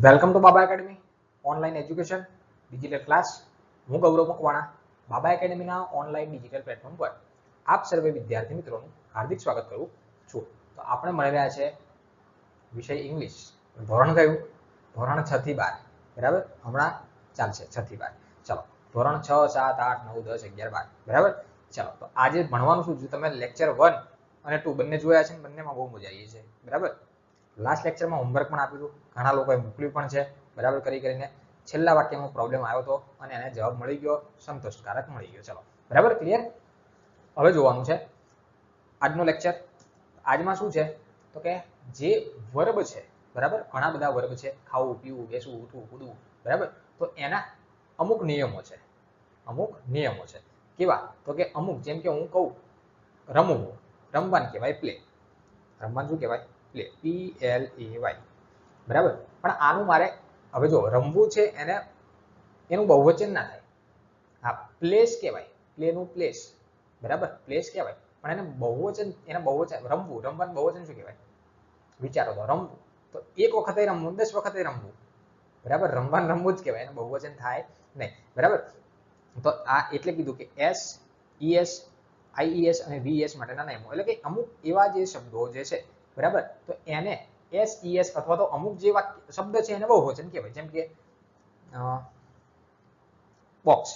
Welcome to Baba academy online education digital class. હું ગૌરવ મકવાણા બાબા એકેડમીના online digital platform પર આપ સર્વે વિદ્યાર્થી મિત્રોનું હાર્દિક સ્વાગત કરું છું. તો આપણે મળી રહ્યા છે વિષય ઇંગ્લિશ. ધોરણ કયું? ધોરણ 6 થી 12. બરાબર, હમણાં ચાલશે 6 થી 12. ચલો, ધોરણ 6, 7, 8, 9, 10, 11, 12. બરાબર. ચલો, તો આજે ભણવાનું શું છે? તમે લેક્ચર 1 અને 2 બંને જોયા છે, બંનેમાં બહુ મજા આવી છે. બરાબર, લાસ્ટ લેક્ચરમાં હોમવર્ક પણ આપ્યું હતું, ઘણા લોકોએ મોકલ્યું પણ છે. બરાબર, કરીને છેલ્લા વાક્યમાં પ્રોબ્લેમ આવ્યો હતો અને એને જવાબ મળી ગયો, સંતોષકારક મળી ગયો. ચલો, બરાબર, ક્લિયર. હવે જોવાનું છે આજનો લેક્ચર. આજમાં શું છે તો કે જે વર્બ છે, બરાબર, ઘણા બધા વર્બ છે. ખાવું, પીવું, બેસવું, ઉઠવું, કૂદવું. બરાબર, તો એના અમુક નિયમો છે. અમુક નિયમો છે. કેવા? તો કે અમુક, જેમ કે હું કહું રમવું, રમવાનું કહેવાય પ્લે. રમવાનું શું કહેવાય? Play, PLAY. બરાબર, પણ આનું મારે હવે જો રમવું છે એને એનું બહુવચન ના થાય. હા, પ્લેસ કહેવાય, પ્લેનું પ્લેસ. બરાબર, પ્લેસ કહેવાય, પણ એને બહુવચન, એને બહુવચન રમવું, રમવાનું બહુવચન શું કહેવાય? વિચારો તો. રમવું તો એક વખતે રમવું, 10 વખતે રમવું. બરાબર, રમવાનું રમવું જ કહેવાય, એને બહુવચન થાય નહીં. બરાબર, તો આ એટલે કીધું કે SES, IES અને VES માટેના નિયમો. એટલે કે અમુક એવા જે શબ્દો જે છે, બરાબર, તો એને SES અથવા તો અમુક જે શબ્દ છે એને બહુવચન કહેવાય. જેમ કે બોક્સ,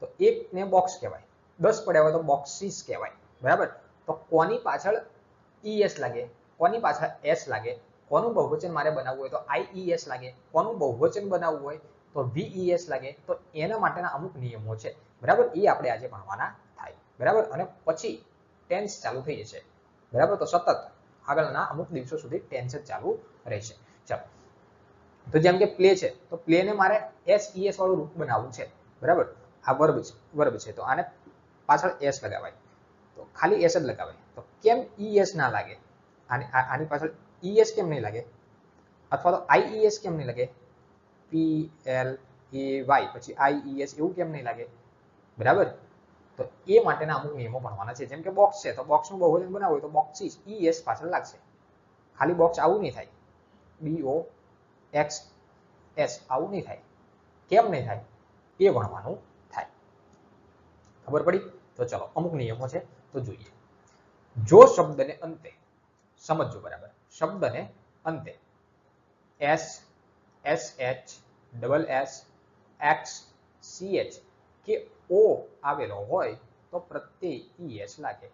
તો એક ને બોક્સ કહેવાય, 10 પડ્યા હોય તો બોક્સીસ કહેવાય. બરાબર, તો કોની પાછળ ES લાગે, કોની પાછળ S લાગે, કોનું બહુવચન મારે બનાવવું હોય તો IES લાગે, કોનું બહુવચન બનાવવું હોય તો VES લાગે. તો એના માટેના અમુક નિયમો છે. બરાબર, એ આપણે આજે ભણવાના થાય. બરાબર, અને પછી ટેન્સ ચાલુ થઈ જશે. બરાબર, તો સતત આગળના અમુક દિવસો સુધી ટેન્સ જ ચાલુ રહેશે. ચાલો, તો જેમ કે પ્લે છે, તો પ્લે ને મારે SES વાળું રૂપ બનાવવું છે. બરાબર, આ વર્બ છે, તો આને પાછળ S લગાવાય, તો ખાલી S જ લગાવાય. તો કેમ ES ના લાગે? આની પાછળ ES કેમ નહીં લાગે? અથવા તો IES કેમ નહીં લાગે? PLAY પછી IES એવું કેમ નહીં લાગે? બરાબર, તો એ માટેના અમુક નિયમો ભણવાના છે. જેમ કે બોક્સ છે, તો બોક્સનું બહુવચન બનાવવું હોય તો બોક્સીસ, ES પાછળ લાગશે. ખાલી બોક્સ આવું નહીં થાય, BOXS આવું નહીં થાય. કેમ નહીં થાય એ ભણવાનું થાય. ખબર પડી? તો ચલો, અમુક નિયમો છે તો જોઈએ. જો શબ્દને અંતે, સમજજો બરાબર, શબ્દને અંતે S, SH, SS, X, CH કે O આવેલો હોય તો પ્રત્યય ES લાગે.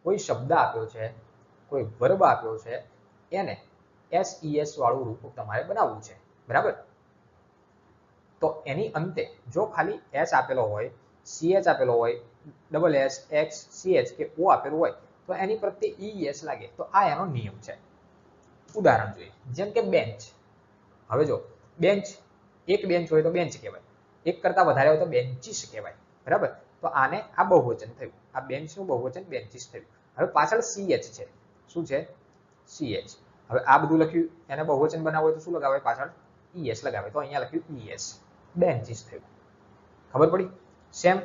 કોઈ શબ્દ આપ્યો છે, કોઈ વર્બ આપ્યો છે, એને SES વાળું રૂપ તમારે બનાવવું છે. બરાબર, તો એની અંતે જો ખાલી S આપેલો હોય, CH આપેલો હોય, SS, X, CH કે O આપેલું હોય તો એની પ્રત્યે ES લાગે. તો આ એનો નિયમ છે. ઉદાહરણ જોઈએ, જેમ કે બેન્ચ. હવે જો બેન્ચ, એક બેન્ચ હોય તો બેન્ચ કહેવાય, એક કરતા વધારે હોય તો બેન્ચીસ કહેવાય. બરાબર, તો આને આ બહુવચન થયું, આ બેન્ચનું બહુવચન બેન્ચીસ થયું. હવે પાછળ CH છે, શું છે? CH. હવે આ બધું લખ્યું, એને બહુવચન બનાવવું હોય તો શું લગાવાય? પાછળ ES લગાવે. તો અહીંયા લખ્યું ES, બેન્ચીસ થયું. ખબર પડી? સેમ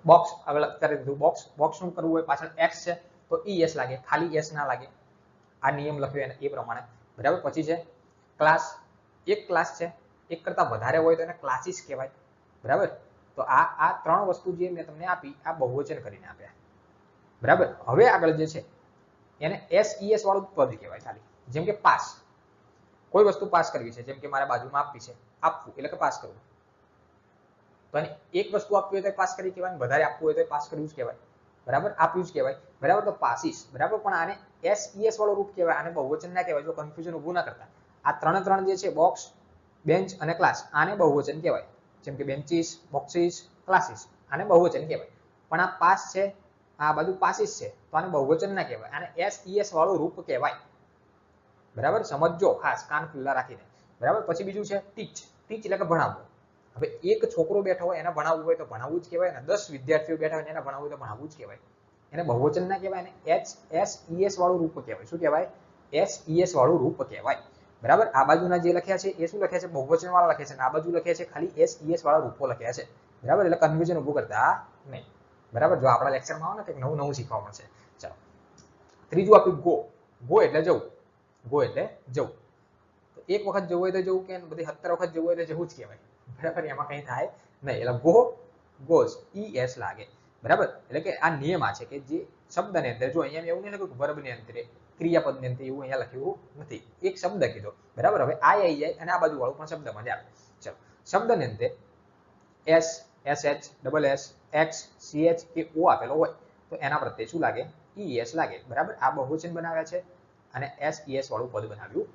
બોક્સ, આગળ કરી દીધું બોક્સ. બોક્સનું કરવું હોય પાછળ X છે તો ES લાગે, ખાલી S ના લાગે. આ નિયમ લખ્યો એને એ પ્રમાણે. બરાબર, પછી છે ક્લાસ. એક ક્લાસ છે, એક કરતા વધારે હોય તો એને ક્લાસીસ કહેવાય. બરાબર, તો આ ત્રણ વસ્તુ જે મેં તમને આપી, આ બહુવચન કરીને આપ્યા. બરાબર, હવે આગળ જે છે એને SES વાળું પદ કહેવાય ખાલી. જેમ કે પાસ, કોઈ વસ્તુ પાસ કરવી છે, જેમ કે મારા બાજુમાં આપવી છે, આપવું એટલે કે પાસ કરવું. તો એને એક વસ્તુ આપવી હોય તો પાસ કરી કહેવાય, વધારે આપવું હોય તો પાસ કર્યું જ કહેવાય. બરાબર, આપ્યું જ કહેવાય. બરાબર, તો પાસીસ. બરાબર, પણ આને SES વાળું રૂપ કહેવાય, આને બહુવચન ના કહેવાય. જો કન્ફ્યુઝન ઊભું ના કરતા. આ ત્રણ જે છે, બોક્સ, બેન્ચ અને ક્લાસ, આને બહુવચન કહેવાય. જેમ કે બેન્ચીસ, બોક્સીસ, ક્લાસીસ, આને બહુવચન કહેવાય. પણ આ પાસ છે, આ બાજુ પાસીસ છે, તો આને બહુવચન ના કહેવાય, આને SES વાળું રૂપ કહેવાય. બરાબર, સમજો ખાસ, કાન ખુલ્લા રાખીને. બરાબર, પછી બીજું છે ટીચ. ટીચ એટલે કે ભણાવવું. હવે એક છોકરો બેઠો હોય એને ભણાવવું હોય તો ભણાવવું જ કહેવાય ને. 10 વિદ્યાર્થીઓ બેઠા હોય એને ભણાવવું હોય તો ભણાવવું જ કહેવાય. એને બહુવચન ના કહેવાય, એને SES વાળું રૂપ કહેવાય. શું કહેવાય? SES વાળું રૂપ કહેવાય. બરાબર, આ બાજુના જે લખ્યા છે એ શું લખ્યા છે? બહુવચન વાળા લખ્યા છે. આ બાજુ લખ્યા છે ખાલી SES વાળા રૂપો લખ્યા છે. બરાબર, એટલે કન્ફ્યુઝન ઊભું કરતા નહીં. બરાબર, જો આપણા લેક્ચરમાં આવો ને કંઈક નવું શીખવા મળશે. ચાલો, ત્રીજું આપ્યું ગો. ગો એટલે જવું. ગો એટલે જવું. એક વખત જવું હોય તો જવું કે બધી 17 વખત જવું હોય તો જવું જ કહેવાય, બરાબર. એમાં કંઈ થાય નહીં, એટલે ગો ગોઝ ES લાગે, બરાબર. એટલે કે આ નિયમ આ છે કે જે શબ્દની અંદર, જો અહીંયા એવું નહીં લખ્યું કે વર્બની અંતરે, ક્રિયાપદની અંતરે, એવું અહીંયા લખ્યું નથી, એક શબ્દ કીધો, બરાબર. હવે આ આવી જાય અને આ બાજુ વાળું પણ શબ્દમાં જ આવે. ચલો, શબ્દની અંતે S, SH, double S, X, CH કે O આપેલો હોય તો એના પ્રત્યે શું લાગે? ES લાગે, બરાબર. આ બહુવચન બનાવ્યા છે અને SES વાળું પદ બનાવ્યું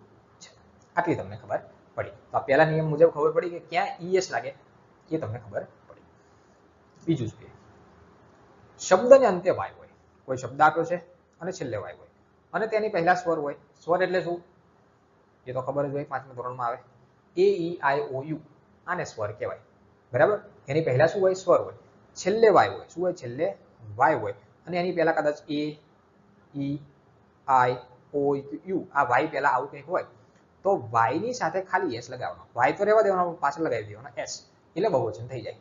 છે. આટલી તમને ખબર પડી. તો આ પહેલા નિયમ મુજબ ખબર પડી કે ક્યાં ES લાગે, એ તમને ખબર પડી. બીજું જોઈએ, શબ્દને અંતે વાય હોય, કોઈ શબ્દ આપ્યો છે અને છેલ્લે વાય હોય અને તેની પહેલા સ્વર હોય. સ્વર એટલે શું? એ તો ખબર જ હોય, 5મા ધોરણમાં આવે. AEIOU, આને સ્વર કહેવાય, બરાબર. એની પહેલા શું હોય? સ્વર હોય. છેલ્લે વાય હોય. શું હોય? છેલ્લે વાય હોય અને એની પહેલા કદાચ AEIOU, આ વાય પહેલા આવું કંઈક હોય તો વાયની સાથે ખાલી એસ લગાવવાનો. વાય તો રહેવા દેવાનો, પાછળ લગાવી દેવાનો એસ, એટલે બહુવચન થઈ જાય,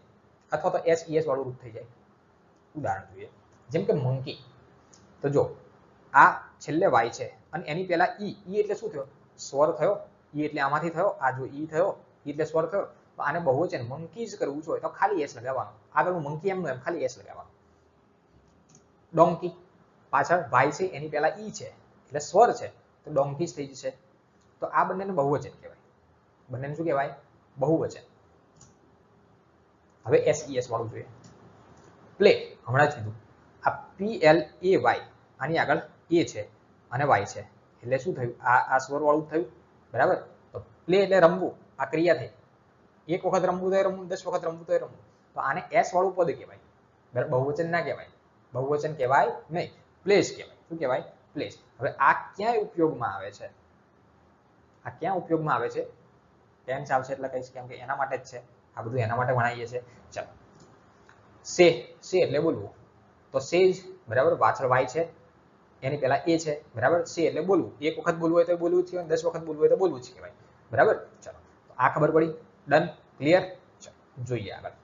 અથવા તો SES વાળું રૂપ થઈ જાય. ઉદાહરણ જોઈએ, જેમ કે મંકી. તો જો આ છેલ્લે વાય છે અને એની પહેલા ઈ એટલે શું થયો? સ્વર થયો. ઈ એટલે આમાંથી થયો, આ જો ઈ થયો, ઈ એટલે સ્વર થયો. તો આને બહુવચન મંકીઝ કરવું હોય તો ખાલી એસ લગાવવાનો. આગળનું મંકી એમ ખાલી એસ લગાવવાનો. ડોંકી, પાછળ વાય છે એની પહેલા ઈ છે એટલે સ્વર છે તો ડોંકીઝ થઈ જશે. તો આ બંનેને બહુવચન કહેવાય. બંનેને શું કહેવાય? બહુવચન. હવે SES વાળું જોઈએ. પ્લે, હમણાં જ કીધું, આ PLAY, આની આગળ એ છે અને વાય છે એટલે શું થયું? આ સ્વર વાળું થયું, બરાબર. તો પ્લે એટલે રમવું, આ ક્રિયા થઈ. એક વખત રમવું તો રમવું, 10 વખત રમવું તો રમવું. તો આને S વાળું પદ કહેવાય, બરાબર. બહુવચન ના કહેવાય, બહુવચન કહેવાય નહીં, પ્લેસ કહેવાય. શું કહેવાય? પ્લેસ. હવે આ ક્યાંય ઉપયોગમાં આવે છે? આ ક્યાં ઉપયોગમાં આવે છે? ટેન્સ આવશે એટલે કહીશ, કેમ કે એના માટે જ છે આ બધું, એના માટે ભણાવીએ છીએ. ચાલો, સે એટલે બોલવું. તો સેજ, બરાબર. પાછળ વાય છે એની પહેલા એ છે, બરાબર. સે એટલે બોલવું. એક વખત બોલવું હોય તો બોલવું જ કહેવાય, 10 વખત બોલવું હોય તો બોલવું જ કહેવાય, બરાબર. ચલો, આ ખબર પડી. Done, clear. જોઈએ આગળ.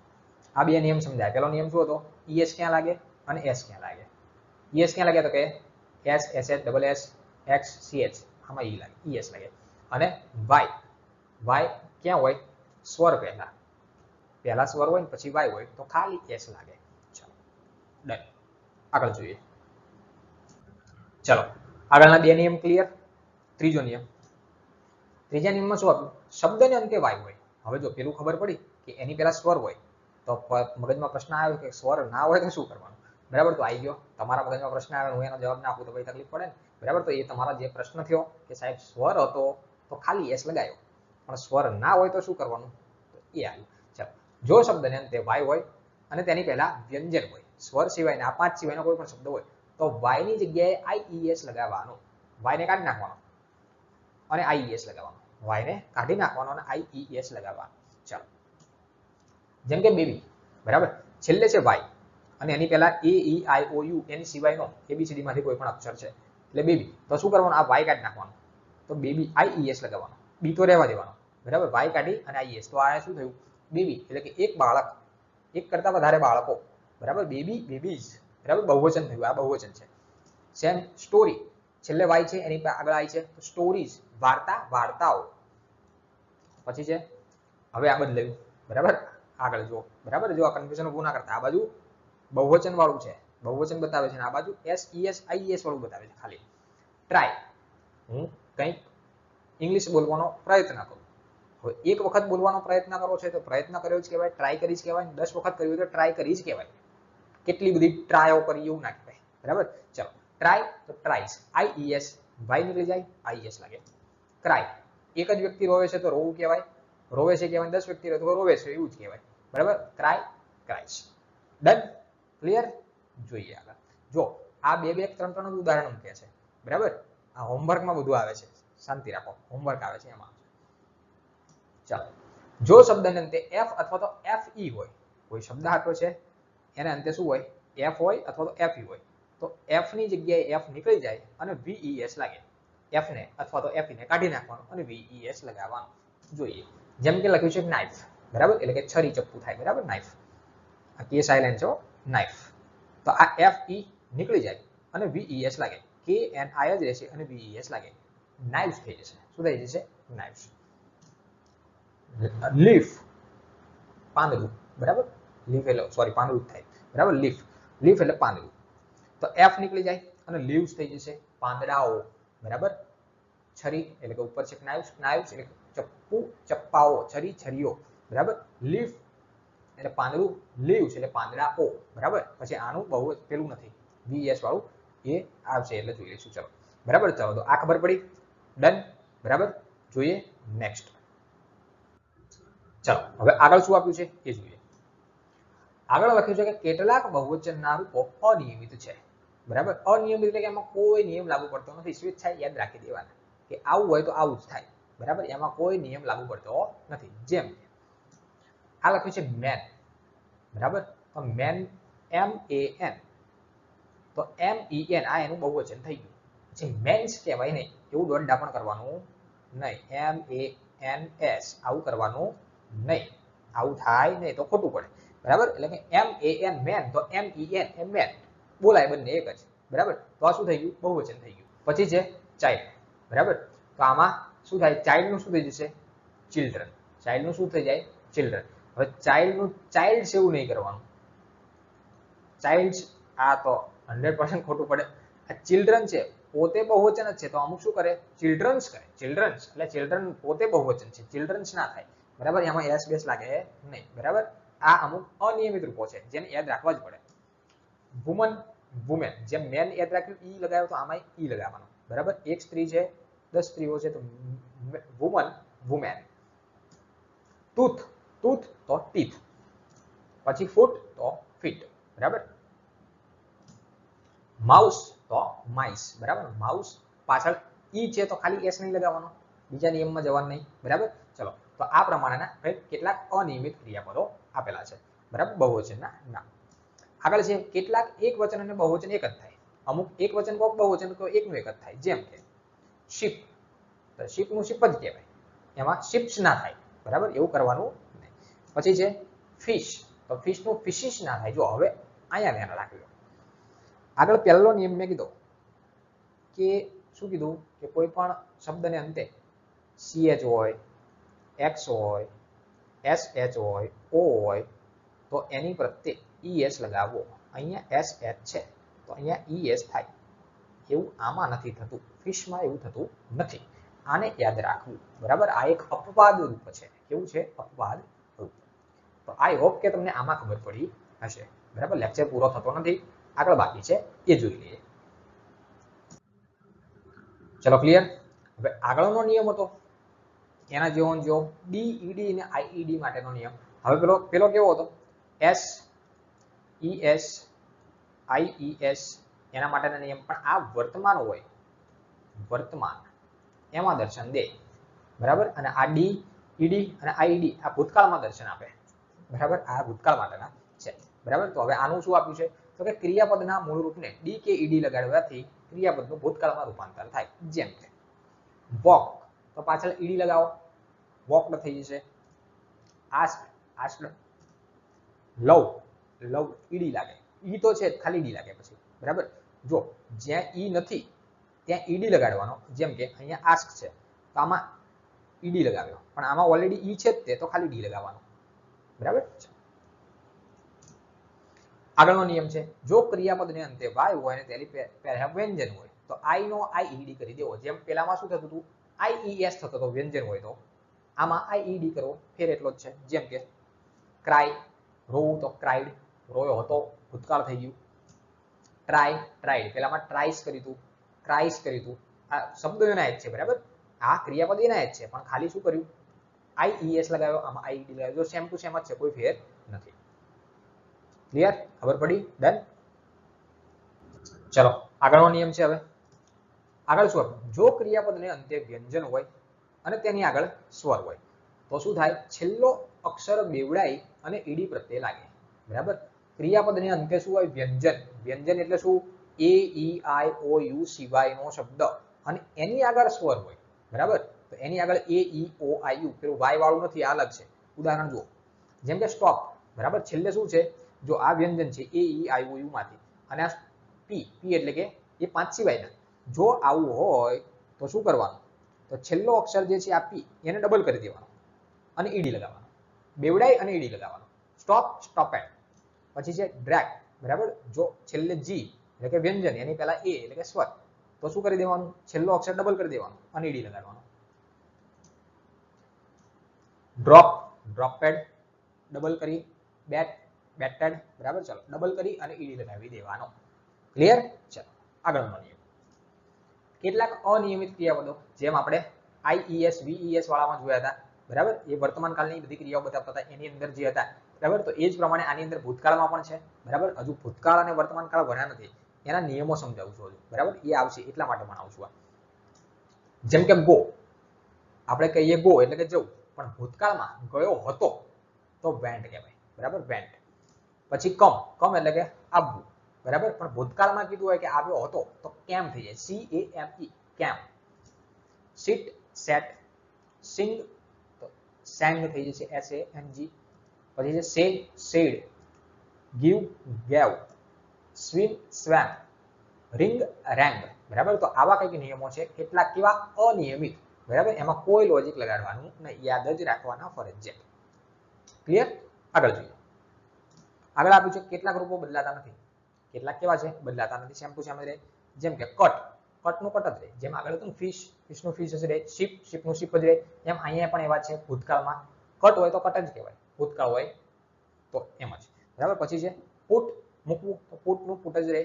આ બે નિયમ સમજાય. પહેલો નિયમ શું હતો? ES ક્યાં લાગે અને S ક્યાં લાગે? ES ક્યાં લાગે? તો કે S, SH, double S, X, CH, આમાં E લાગે, ES લાગે. અને વાય ક્યાં હોય? સ્વર પહેલા સ્વર હોય ને પછી વાય હોય તો ખાલી એસ લાગે. ચલો, ડન. આગળ જોઈએ. ચલો, આગળના બે નિયમ ક્લિયર. ત્રીજો નિયમ. ત્રીજા નિયમમાં શું આપ્યું? શબ્દને અંતે વાય હોય. હવે જો પેલું ખબર પડી કે એની પહેલા સ્વર હોય તો મગજમાં પ્રશ્ન આવ્યો કે સ્વર ના હોય તો શું કરવાનું, બરાબર. તો આવી ગયો તમારા મગજમાં પ્રશ્ન આવ્યો, હું એનો જવાબ ના આપું તો ભાઈ તકલીફ પડે ને, બરાબર. તો એ તમારા જે પ્રશ્ન થયો કે સાહેબ સ્વર હતો તો ખાલી એસ લગાવ્યો, પણ સ્વર ના હોય તો શું કરવાનું? તો એ આવ્યું. ચાલો, જો શબ્દને અંતે વાય હોય અને તેની પહેલા વ્યંજન હોય, સ્વર સિવાયના, આ 5 સિવાયનો કોઈ પણ શબ્દ હોય તો વાયની જગ્યાએ IES લગાવવાનો. વાયને કાઢી નાખવાનો અને IES લગાવવાનો. વાયને કાઢી નાખવાનો અને IES લગાવવાનો. ચાલો, જેમ કે બેબી, બરાબર. છેલ્લે છે વાય અને એની પહેલા AEIOU, એની સિવાયનો ABCD માંથી કોઈ પણ અક્ષર છે એટલે બેબી. તો શું કરવાનું? આ વાય કાઢી નાખવાનો, તો બેબી IES લગાવવાનો. બી તો રહેવા દેવાનો, બરાબર. વાય કાઢી અને IES, તો આ શું થયું? બેબી. એટલે કે એક બાળક, એક કરતા વધારે બાળકો, બરાબર. બેબીઝ, બરાબર. બહુવચન થયું, આ બહુવચન છે. સેમ સ્ટોરી, છેલ્લે વાય છે એની આગળ આઈ છે તો સ્ટોરીઝ, વાર્તાઓ. પછી છે, હવે આ બદલાયું, બરાબર. આગળ જો, બરાબર. જો આ કન્ફ્યુઝન ઊભું ના કરતા, આ બાજુ બહુવચન વાળું છે, બહુવચન બતાવે છે, આ બાજુ SES IES વાળું બતાવે છે ખાલી. ટ્રાય, હું કંઈક ઇંગ્લિશ બોલવાનો પ્રયત્ન કરું. હવે એક વખત બોલવાનો પ્રયત્ન કરો છે તો પ્રયત્ન કર્યો જ કહેવાય, ટ્રાય કરી જ કહેવાય. 10 વખત કર્યું તો ટ્રાય કરી જ કહેવાય. કેટલી બધી ટ્રાયો કરી એવું ના કહેવાય, બરાબર. ચલો, ટ્રાય તો ટ્રાઈસ, IES, વાય નીકળી જાય, IES લાગે. ક્રાય, એક જ વ્યક્તિ રોવે છે તો રોવું કહેવાય, રોવે છે કહેવાય. 10 વ્યક્તિ રહે તો રોવે છે એવું જ કહેવાય, બરાબર. ક્રાઈસ. Done, clear. જોઈએ આગળ. જો આ બે 3 ઉદાહરણ મૂકે છે, બરાબર. આ હોમવર્કમાં બધું આવે છે, શાંતિ રાખો, હોમવર્ક આવે છે એમાં. ચાલો, જો શબ્દને અંતે F અથવા તો FE હોય, કોઈ શબ્દ આપ્યો છે એને અંતે શું હોય? F હોય અથવા તો FE હોય, તો F ની જગ્યાએ F નીકળી જાય અને VES લાગે. F ને અથવા તો FE ને કાઢી નાખવાનું અને VES લગાવવાનું. જોઈએ, જેમ કે લખ્યું છે નાઇફ, બરાબર. એટલે કે છરી ચપ્પુ થાય, બરાબર. નાઇફ, આ કે સાયલેન્ટ છે, નાઇફ. તો આ FE નીકળી જાય અને VES લાગે. KNI જ રહેશે અને VES લાગે. નાઇફ થઈ જશે. શું થઈ જશે? નાઇફ. લીફ પાંદડું, બરાબર, લીફ એટલે સોરી પાંદડું થાય, બરાબર, લીફ, લીફ એટલે પાંદડું, તો એફ નીકળી જાય અને લીવ્સ થઈ જશે પાંદડાઓ, બરાબર, છરી એટલે કે ઉપર છે knives, knives એટલે ચપ્પુ ચપ્પાઓ, છરી છરીઓ, બરાબર, લીફ એટલે પાંદડું, લીવ્સ એટલે પાંદડાઓ, બરાબર, પછી આનું બહુ પેલું નથી વીએસ વાળું એ આવશે એટલે જોઈ લઈશું, ચલો, બરાબર, ચલો તો આ ખબર પડી, ડન, બરાબર, જોઈએ નેક્સ્ટ, ચલો હવે આગળ શું આપ્યું છે એ જોઈએ, આગળ લખ્યું છે કે કેટલાક બહુવચનના રૂપો અનિયમિત છે, બરાબર, અનિયમિત એટલે કે એમાં કોઈ નિયમ લાગુ પડતો નથી, સ્વેચ્છાએ યાદ રાખી દેવાના કે આવું હોય તો આવું જ થાય, બરાબર, એમાં કોઈ નિયમ લાગુ પડતો નથી, જેમ આ લખ્યું છે મેન, બરાબર, તો મેન MEN, તો MEN આ એનું બહુવચન થઈ ગયું, પછી મેન્સ કહેવાય નહીં એવું દોડડા પણ કરવાનું નહીં, MANS આવું કરવાનું નહીં, આવું થાય નહીં તો ખોટું પડે, બરાબર, એટલે કે MAN મેન તો MEN એ મેન, બોલાય બંને એક જ, બરાબર, તો આ શું થઈ ગયું બહુવચન થઈ ગયું, પછી છે ચાઇલ્ડ, બરાબર, તો આમાં શું થાય ચાઇલ્ડ નું શું થઈ જશે ચિલ્ડ્રન, ચાઇલ્ડ નું શું થઈ જાય ચિલ્ડ્રન, હવે ચાઇલ્ડ નું ચાઇલ્ડ એવું નહીં કરવાનું, ચાઇલ્ડ આ તો 100% ખોટું પડે, આ ચિલ્ડ્રન છે પોતે બહુવચન જ છે તો અમુક શું કરે ચિલ્ડ્રન્સ કરે, ચિલ્ડ્રન્સ એટલે ચિલ્ડ્રન પોતે બહુવચન છે, ચિલ્ડ્રન્સ ના થાય, બરાબર, એમાં એસ બેસ લાગે નહીં, બરાબર, આ અમુક અનિયમિત રૂપો છે જેને યાદ રાખવા જ પડે, વુમન વુમેન, જેમ મેન યાદ રાખ્યું ઈ લગાવ્યો તો આમાં ઈ લગાવવાનો, બરાબર, એક સ્ત્રી છે 10 સ્ત્રીઓ છે તો વુમન વુમેન, ટૂથ ટૂથ તો ટીથ, પછી ફૂટ તો ફીટ, બરાબર, માઉસ તો માઇસ, બરાબર, માઉસ પાછળ ઈ છે તો ખાલી એસ નહીં લગાવવાનો, બીજા નિયમમાં જવાનું નહીં, બરાબર, ચલો તો આ પ્રમાણેના કેટલાક અનિયમિત ક્રિયાપદો આપેલા છે, બરાબર, બહુવચનના નામ, આગળ છે કેટલાક એક વચન અને બહુવચન એક જ થાય, અમુક એક વચન કોક બહુવચન કોઈ એકનું એક જ થાય, જેમ કે શીપ, તો શીપ નું શીપ જ કહેવાય, એમાં શિપ્સ ના થાય, બરાબર, એવું કરવાનું નહીં, પછી છે ફિશ, તો ફિશ નું ફિશિશ ના થાય, જો હવે અહીંયા ધ્યાન રાખજો, આગળ પહેલો નિયમ મેં કીધો કે શું કીધું કે કોઈ પણ શબ્દને અંતે CH હોય, X હોય, SH હોય, O હોય તો એની પ્રત્યે ES લગાવવો, અહીંયા SH છે તો અહીંયા ES થાય, એવું આમાં નથી થતું, ફિશમાં એવું થતું નથી, આને યાદ રાખવું, બરાબર, આ એક અપવાદ રૂપ છે, કેવું છે અપવાદ રૂપ, તો આઈ હોપ કે તમને આમાં ખબર પડી હશે, બરાબર, લેક્ચર પૂરો થતો નથી, આગળ બાકી છે એ જોઈ લઈએ, ચલો ક્લિયર, હવે આગળનો નિયમ હતો એના જેવો જો DED અને IED માટેનો નિયમ, હવે પેલો કેવો હતો SES IES એના માટેના નિયમ, પણ આ વર્તમાન હોય, વર્તમાન એમાં દર્શન દે, બરાબર, અને આ DED અને IED આ ભૂતકાળમાં દર્શન આપે, બરાબર, આ ભૂતકાળ માટેના છે, બરાબર, તો હવે આનું શું આપ્યું છે તો કે ક્રિયાપદના મૂળ રૂપને D કે ED લગાડવાથી ક્રિયાપદનું ભૂતકાળમાં રૂપાંતર થાય, જેમ કે વોક તો પાછળ ED લગાવો, વોકડ થઈ જશે, આસ્ક આસ્કડ, લવ લવ ED લાગે, ઈ તો છે ખાલી ડી લાગે પછી, બરાબર, જો જ્યાં ઈ નથી ત્યાં ED લગાડવાનો, જેમ કે અહીંયા આસ્ક છે તો આમાં ED લગાવ્યો, પણ આમાં ઓલરેડી ઈ છે જ તે તો ખાલી ડી લગાવવાનો, બરાબર, આગળનો નિયમ છે જો ક્રિયાપદને અંતે y હોય અને તેની પહેલા વ્યંજન હોય તો I નો IED કરી દેવો, જેમ પેલામાં શું થતું હતું IES થતો હતો વ્યંજન હોય તો આમાં IED કરવો, ફેર એટલો જ છે, જેમ કે ક્રાય રોવું તો ક્રાઇડ, રોયો હતો ભૂતકાળ થઈ ગયું, ટ્રાય ટ્રાઇડ, પેલામાં ટ્રાઇસ કર્યું હતું, ક્રાઇસ કર્યું હતું, આ શબ્દો એના જ છે, બરાબર, આ ક્રિયાપદ એના જ છે પણ ખાલી શું કર્યું IES લગાવ્યો, આમાં IED લગાવ્યો, જો સેમ ટુ સેમ જ છે, કોઈ ફેર નથી, ક્લિયર, ખબર પડી, ડન, ચલો આગળનો નિયમ છે, હવે આગળ શું જો ક્રિયાપદને અંતે વ્યંજન હોય અને તેની આગળ સ્વર હોય તો શું થાય છેલ્લો અક્ષર બેવડાઈ અને ઈડી પ્રત્યે લાગે, બરાબર, ક્રિયાપદને અંતે શું હોય વ્યંજન, વ્યંજન એટલે શું AEIOU સિવાયનો શબ્દ અને એની આગળ સ્વર હોય, બરાબર, તો એની આગળ AEOIU, પેલું y વાળું નથી, આ અલગ છે, ઉદાહરણ જુઓ, જેમ કે સ્ટોપ, બરાબર, છેલ્લે શું છે જો આ વ્યંજન છે AEIOU માંથી અને આ P એટલે કે એ 5 સિવાયના, જો આવું હોય તો શું કરવાનું તો છેલ્લો અક્ષર જે છે આ P એને ડબલ કરી દેવાનો, અને ઈડી લગાવવાનો, બેવડાઈ અને ઈડી લગાવવાનો, સ્ટોપ સ્ટોપ એટ, પછી છે ડ્રેગ, બરાબર, જો છેલ્લે જી એટલે કે વ્યંજન એની પહેલા એ એટલે કે સ્વર, તો શું કરી દેવાનું, છેલ્લો અક્ષર ડબલ કરી દેવાનો અને ઈડી લગાડવાનો. ડ્રોપ, ડ્રોપ પેડ ડબલ કરી, બેટ, બેટેડ, બરાબર, ચલો ડબલ કરી અને ઈડી લગાવી દેવાનો. ક્લિયર? ચલો આગળનો નિયમ. કેટલાક અનિયમિત ક્રિયાપદો જેમ આપણે આઈઈએસ વીઈએસ વાળામાં જોયા હતા, બરાબર, એ વર્તમાન કાળની બધી ક્રિયાઓ બતાવતા હતા એની અંદર જે હતા, બરાબર, તો એ જ પ્રમાણે આની અંદર ભૂતકાળમાં પણ છે, બરાબર. હજુ ભૂતકાળ અને વર્તમાન કાળ ભણ્યા નથી, એના નિયમો સમજાવું છું હજુ, બરાબર, એ આવશે એટલા માટે ભણાવું છું. જેમ કે ગો, આપણે કહીએ ગો એટલે કે જવું, પણ ભૂતકાળમાં ગયો હતો તો વેન્ટ કહેવાય, બરાબર, વેન્ટ. પછી કમ, કમ એટલે કે આવવું, બરાબર, પણ ભૂતકાળમાં કીધું હોય કે આવ્યો હતો તો કેમ થઈ જાય, CAME, કેમ. સિટ, સેટ, સિંગ તો સેંગ થઈ જશે, SANG. પછી છે say, said, give, gave, swim, swam, ring, rang, બરાબર. તો આવા કંઈક નિયમો છે, કેટલાક કેવા અનિયમિત, બરાબર, એમાં કોઈ લોજિક લગાડવાનું નહીં, યાદ જ રાખવાના ફરજિયાત. ક્લિયર? આગળ જોઈએ. આગળ આપ્યું છે કેટલાક રૂપો બદલાતા નથી, કેટલાક કેવા છે બદલાતા નથી, સેમ ટુ સેમ રહે. જેમ કે કટ, કટનું કટ જ રહે, જેમ આગળ હતું ફિશ, ફિશનું ફિશ જ રહે, શીપ, શીપનું શીપ જ રહે, એમ અહીંયા પણ એવા છે. ભૂતકાળમાં કટ હોય તો કટ જ કહેવાય, ભૂતકાળ હોય તો એમ જ, બરાબર. પછી છે પુટ, મૂકવું, તો પુટનું પુટ જ રહે.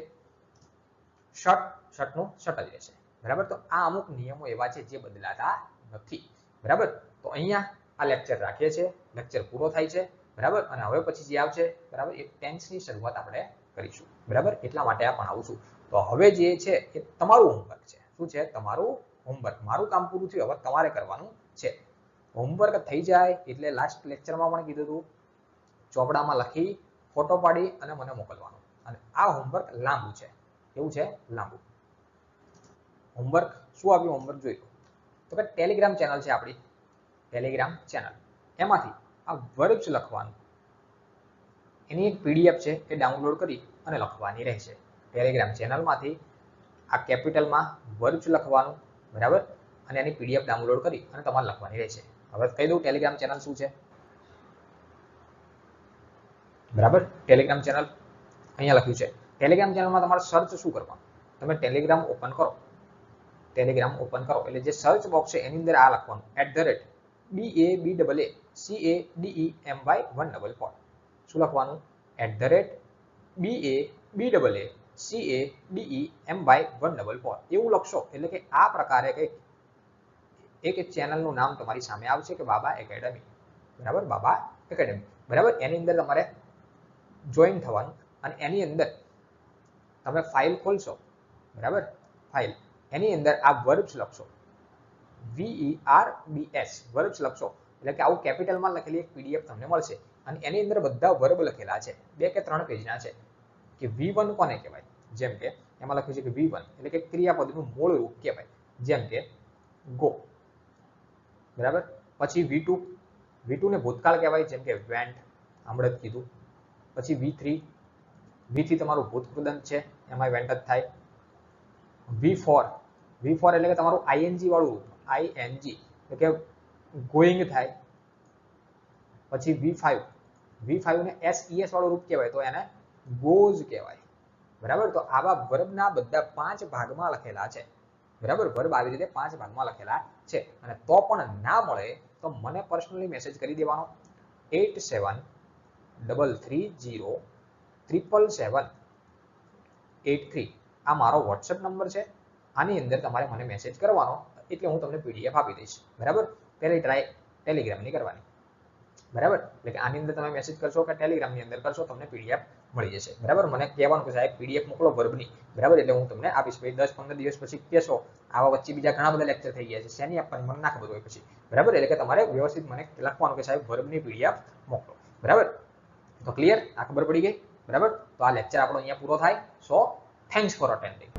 શર્ટ, શર્ટનું શર્ટ જ રહેશે, બરાબર. તો આ અમુક નિયમો એવા છે જે બદલાતા નથી, બરાબર. તો અહીંયા આ લેક્ચર રાખીએ છીએ, લેક્ચર પૂરો થાય છે, બરાબર. અને હવે પછી જે આવશે, બરાબર, એ ટેન્સની શરૂઆત આપણે કરીશું, બરાબર. એટલા માટે આ ભણાવું છું. તો હવે જે છે એ તમારું હોમવર્ક છે. શું છે? તમારું હોમવર્ક. મારું કામ પૂરું થયું, હવે તમારે કરવાનું છે. હોમવર્ક થઈ જાય એટલે લાસ્ટ લેક્ચરમાં પણ કીધું હતું, ચોપડામાં લખી, ફોટો પાડી અને મને મોકલવાનું. અને આ હોમવર્ક લાંબુ છે. કેવું છે? લાંબુ. હોમવર્ક શું આપ્યું? હોમવર્ક જોઈ લો. તો કે ટેલિગ્રામ ચેનલ છે આપણી, ટેલિગ્રામ ચેનલ, એમાંથી આ વર્બ્સ લખવાનું, એની એક પીડીએફ છે એ ડાઉનલોડ કરી અને લખવાની રહેશે. ટેલિગ્રામ ચેનલમાંથી આ કેપિટલમાં વર્બ્સ લખવાનું, બરાબર, અને એની પીડીએફ ડાઉનલોડ કરી અને તમારે લખવાની રહેશે. હવે કહી દઉં ટેલિગ્રામ ચેનલ શું છે, બરાબર. ટેલિગ્રામ ચેનલ અહીંયા લખ્યું છે. ટેલિગ્રામ ચેનલમાં તમારે સર્ચ શું કરવાનું, તમે ટેલિગ્રામ ઓપન કરો, ટેલિગ્રામ ઓપન કરો એટલે જે સર્ચ બોક્સ છે એની અંદર આ લખવાનું @BABCADEMY144. શું લખવાનું? @BABCADEMY144. એવું લખશો એટલે કે આ પ્રકારે એક ચેનલનું નામ તમારી સામે આવશે કે બાબા એકેડમી, બરાબર, બાબા એકેડમી, બરાબર. એની અંદર તમારે જોઈન થવાનું અને એની અંદર તમે ફાઇલ ખોલશો, બરાબર, ફાઇલ, એની અંદર આ વર્બ્સ લખશો, VERBS, વર્બ્સ લખશો એટલે કે આવું કેપિટલમાં લખેલી એક પીડીએફ તમને મળશે. અને એની અંદર બધા વર્બ લખેલા છે, 2 કે 3 પેજના છે. કે V1 કોને કહેવાય? જેમ કે એમાં લખ્યું છે કે V1 એટલે કે ક્રિયાપદનું મૂળ રૂપ કહેવાય, જેમ કે ગો, બરાબર. પછી V2, V2 ને ભૂતકાળ કહેવાય, જેમ કે વેન્ટ, હમણાં જ કીધું. પછી V3, V3 તમારું ભૂતકૃદંત છે, એમાં વેન્ટ જ થાય. V4, V4 એટલે કે તમારું ING વાળું રૂપ, ING એટલે કે ગોઈંગ થાય. પછી V5, V5 ને SES વાળું રૂપ કહેવાય તો એને ગોઝ કહેવાય, બરાબર. તો આવા વર્બના બધા 5 ભાગમાં લખેલા છે, બરાબર. વર્બ આવી રીતે 5 ભાગમાં લખેલા છે. અને તો પણ ના મળે તો મને પર્સનલી મેસેજ કરી દેવાનો 8733077783. આ મારો વોટ્સએપ નંબર છે. આની અંદર તમારે મને મેસેજ કરવાનો એટલે હું તમને પીડીએફ આપી દઈશ, બરાબર. પહેલી ટ્રાય ટેલિગ્રામની કરવાની, બરાબર. એટલે કે આની અંદર તમે મેસેજ કરશો કે ટેલિગ્રામની અંદર કરશો, તમને પીડીએફ મળી જશે, બરાબર. મને કહેવાનું કે સાહેબ પીડીએફ મોકલો વર્બની, બરાબર, એટલે હું તમને આપીશ. પછી 10-15 દિવસ પછી કહેશો આવા વચ્ચે બીજા ઘણા બધા લેક્ચર થઈ ગયા છે, શેની આપવાની મને ના ખબર હોય પછી, બરાબર. એટલે કે તમારે વ્યવસ્થિત મને લખવાનું કે સાહેબ વર્બની પીડીએફ મોકલો, બરાબર. તો ક્લિયર? આ ખબર પડી ગઈ, બરાબર. તો આ લેક્ચર આપણો અહીંયા પૂરો થાય. સો થેન્ક્સ ફોર અટેન્ડિંગ.